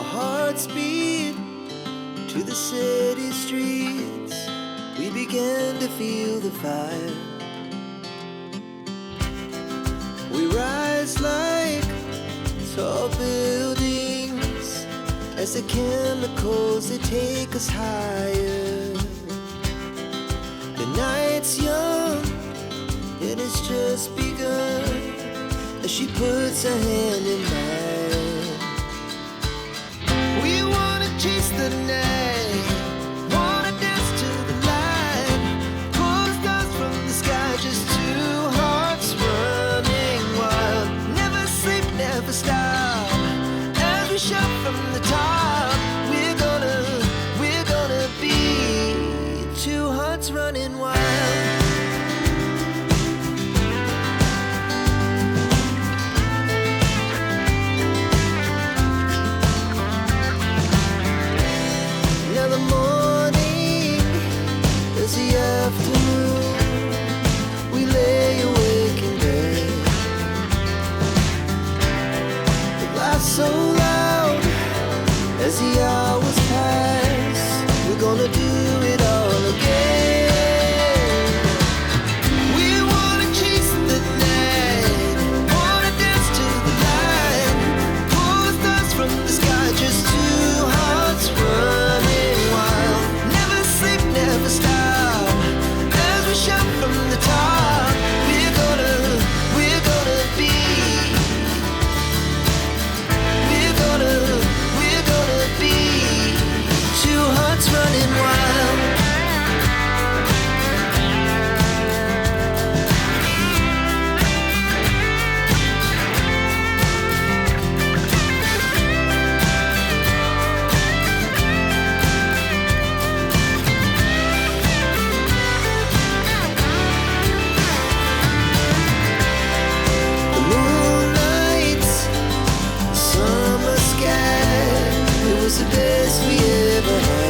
Our hearts beat to the city streets. We began to feel the fire. We rise like tall buildings as the chemicals, they take us higher. The night's young, it has just begun as she puts her hand in mine. We wanna chase the night, wanna dance to the light, pull the stars from the sky, just two hearts running wild. Never sleep, never stop, as we shout from the top. We're gonna be two hearts running wild. We lay awake in bed. The laughs so loud as the hours pass. We're gonna do it all again. We wanna chase the night, wanna dance to the light, pull the stars from the sky, just two hearts running wild. Never sleep, never stop, shout from the top. We're gonna be, we're gonna be two hearts running wild. The best we ever had.